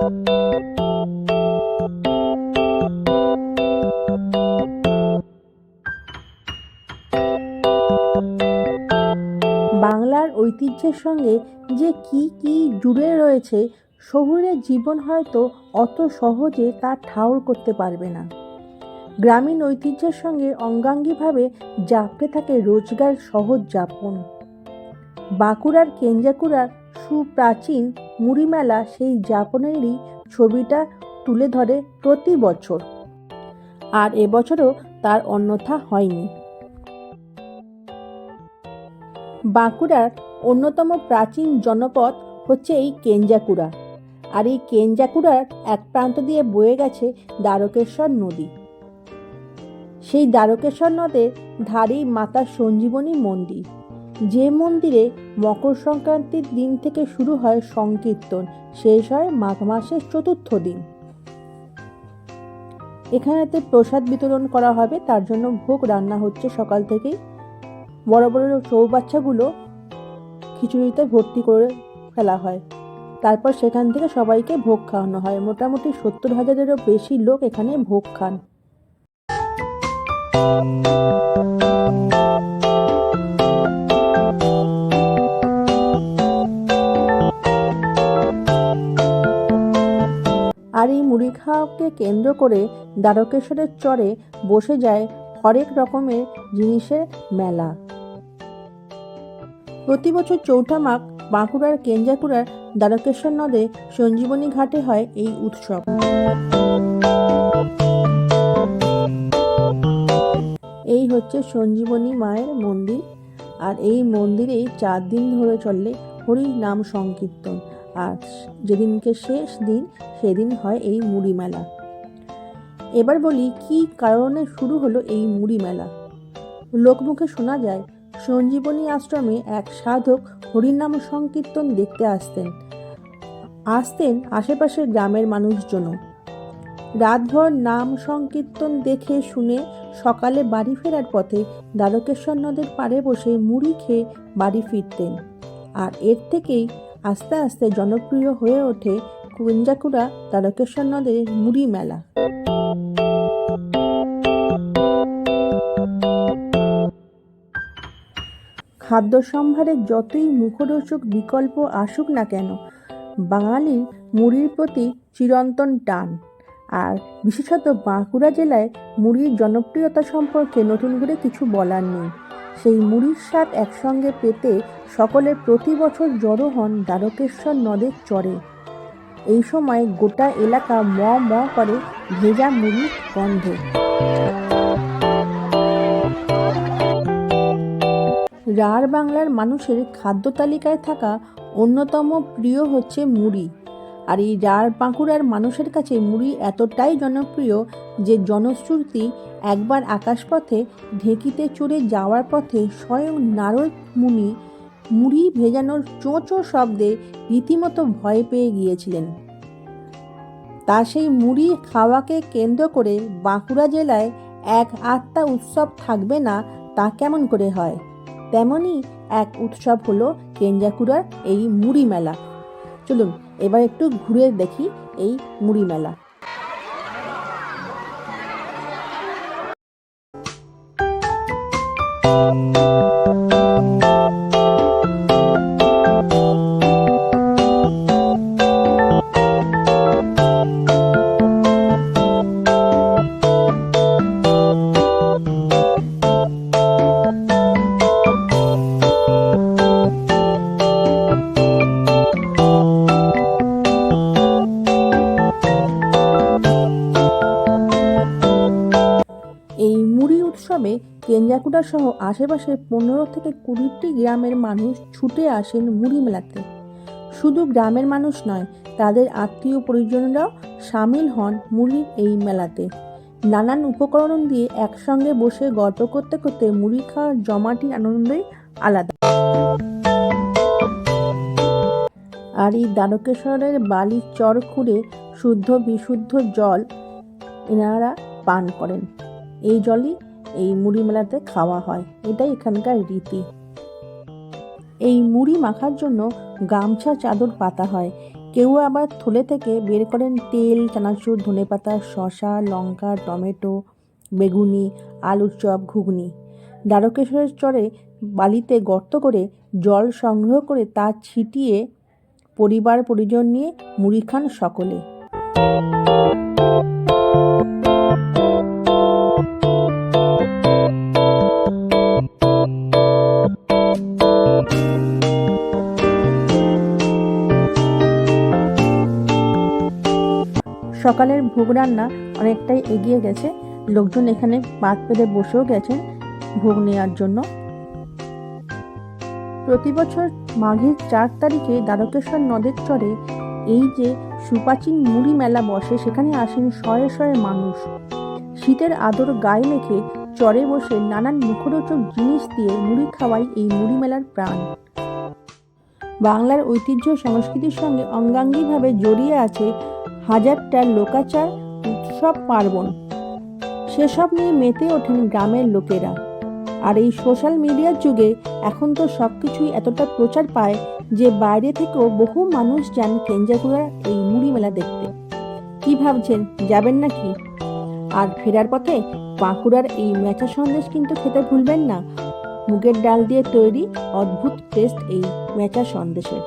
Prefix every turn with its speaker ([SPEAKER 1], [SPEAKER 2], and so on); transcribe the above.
[SPEAKER 1] বাংলার ঐতিহ্যের সঙ্গে যে কি কি জুড়ে রয়েছে, শহুরের জীবন হয়তো অত সহজে তা ঠাউর করতে পারবে না। গ্রামীণ ঐতিহ্যের সঙ্গে অঙ্গাঙ্গিভাবে জাপটে থাকে রোজগার সহজ যাপন। বাঁকুড়ার কেঞ্জাকুড়ার সুপ্রাচীন মুড়ি মেলা সেই যাপনেরই ছবিটা তুলে ধরে প্রতি বছর, আর এবছরও তার অন্যথা হয়নি। বাঁকুড়ার অন্যতম প্রাচীন জনপদ হচ্ছে এই কেঞ্জাকুড়া, আর এই কেঞ্জাকুড়ার এক প্রান্ত দিয়ে বয়ে গেছে দ্বারকেশ্বর নদী। সেই দ্বারকেশ্বর নদের ধারেই মাতা সঞ্জীবনী মন্দির, যে মন্দিরে মকর সংক্রান্তির দিন থেকে শুরু হয় সংকীর্তন, শেষ হয় মাঘ মাসের চতুর্থ দিন। এখানেতে প্রসাদ বিতরণ করা হবে, তার জন্য ভোগ রান্না হচ্ছে সকাল থেকেই। বড় বড় চৌবাচ্চাগুলো খিচুড়িতে ভর্তি করে ফেলা হয়, তারপর সেখান থেকে সবাইকে ভোগ খাওয়ানো হয়। মোটামুটি 70,000-এরও বেশি লোক এখানে ভোগ খান। আর এই মুড়ি খাওয়াকে কেন্দ্র করে দ্বারকেশ্বরের চরে বসে যায় হরেক রকমের জিনিসের মেলা। প্রতি বছর চৌঠা মাঘ বাঁকুড়ার কেঞ্জাকুড়ার দ্বারকেশ্বর নদে সঞ্জীবনী ঘাটে হয় এই উৎসব। এই হচ্ছে সঞ্জীবনী মায়ের মন্দির, আর এই মন্দিরেই 4 দিন ধরে চলে হরি নাম সংকীর্তন, আর যেদিনকে শেষ দিন সেদিন হয় এই মুড়ি মেলা। এবার বলি কি কারণে শুরু হলো এই মুড়ি মেলা। লোকমুখে শোনা যায় সঞ্জীবনী আশ্রমে এক সাধক হরিনাম সংকীর্তন দেখতে আসতেন আশেপাশের গ্রামের মানুষজনও। রাতভর নাম সংকীর্তন দেখে শুনে সকালে বাড়ি ফেরার পথে দ্বারকেশ্বর নদের পাড়ে বসে মুড়ি খেয়ে বাড়ি ফিরতেন, আর এর থেকেই আস্তে আস্তে জনপ্রিয় হয়ে ওঠে কেঞ্জাকুড়া দ্বারকেশ্বর নদের মুড়ি মেলা। খাদ্য সম্ভারে যতই মুখরোচক বিকল্প আসুক না কেন, বাঙালির মুড়ির প্রতি চিরন্তন টান। আর বিশেষত বাঁকুড়া জেলায় মুড়ির জনপ্রিয়তা সম্পর্কে নতুন করে কিছু বলার নেই। সেই মুড়ির স্বাদ একসঙ্গে পেতে সকলে প্রতি বছর জড়ো হন দ্বারকেশ্বর নদের চরে। এই সময় গোটা এলাকা ম ম করে ভেজা মুড়ির গন্ধে। রাঢ় বাংলার মানুষের খাদ্য তালিকায় থাকা অন্যতম প্রিয় হচ্ছে মুড়ি, আর এই রাঢ় বাঁকুড়ার মানুষের কাছে মুড়ি এতটাই জনপ্রিয় যে জনশ্রুতি একবার আকাশপথে ঢেঁকিতে চড়ে যাওয়ার পথে স্বয়ং নারদ মুনি মুড়ি ভেজানোর চোঁ চোঁ শব্দে রীতিমতো ভয় পেয়ে গিয়েছিলেন। তা সেই মুড়ি খাওয়াকে কেন্দ্র করে বাঁকুড়া জেলায় এক আত্মা উৎসব থাকবে না তা কেমন করে হয়? তেমনই এক উৎসব হলো কেঞ্জাকুড়ার এই মুড়ি মেলা। চলুন এবার একটু ঘুরে দেখি এই মুড়ি মেলা। এই মুড়ি উৎসবে কেঞ্জাকুড়া সহ আশেপাশের 15 থেকে 20টি গ্রামের মানুষ ছুটে আসেন মুড়ি মেলাতে। শুধু গ্রামের মানুষ নয়, তাদের আত্মীয় পরিজনরাও সামিল হন মুড়ির এই মেলাতে। নানান উপকরণ দিয়ে একসঙ্গে বসে গল্প করতে করতে মুড়ি খাওয়ার জমাটি আনন্দই আলাদা। আর এই দ্বারকেশ্বরের বালির চর খুঁড়ে শুদ্ধ বিশুদ্ধ জল এনারা পান করেন। এই জলই এই মুড়ি মেলাতে খাওয়া হয়, এটাই এখানকার রীতি। এই মুড়ি মাখার জন্য গামছা চাদর পাতা হয়। কেউ আবার থলে থেকে বের করেন তেল, চানাচুর, ধনেপাতা, শসা, লঙ্কা, টমেটো, বেগুনি, আলুর চপ, ঘুগনি। দ্বারকেশ্বরের চরে বালিতে গর্ত করে জল সংগ্রহ করে তা ছিটিয়ে পরিবার পরিজন নিয়ে মুড়ি খান সকলে। সকালের ভোগ রান্না অনেকটাই এগিয়ে গেছে, লোকজন এখানে পাত পেতে বসেও গেছেন ভোগ নেওয়ার জন্য। প্রতি বছর মাঘের 4 তারিখে দ্বারকেশ্বর নদের চরে এই যে সুপ্রাচীন মুড়ি মেলা বসে, সেখানে আসেন শয়ে শয়ে মানুষ। শীতের আদর গায়ে মেখে চরে বসে নানান মুখরোচক জিনিস দিয়ে মুড়ি খাওয়াই এই মুড়ি মেলার প্রাণ। বাংলার ঐতিহ্য সংস্কৃতির সঙ্গে অঙ্গাঙ্গিভাবে জড়িয়ে আছে হাজারটা লোকাচার, উৎসব, পার্বণ। সেসব নিয়ে মেতে ওঠেন গ্রামের লোকেরা। আর এই সোশ্যাল মিডিয়ার যুগে এখন তো সব কিছুই এতটা প্রচার পায় যে বাইরে থেকেও বহু মানুষ যান কেঞ্জাকুড়ার এই মুড়ি মেলা দেখতে। কি ভাবছেন, যাবেন নাকি? আর ফেরার পথে বাঁকুড়ার এই মেচা সন্দেশ কিন্তু খেতে ভুলবেন না। মুগের ডাল দিয়ে তৈরি অদ্ভুত টেস্ট এই মেচা সন্দেশের।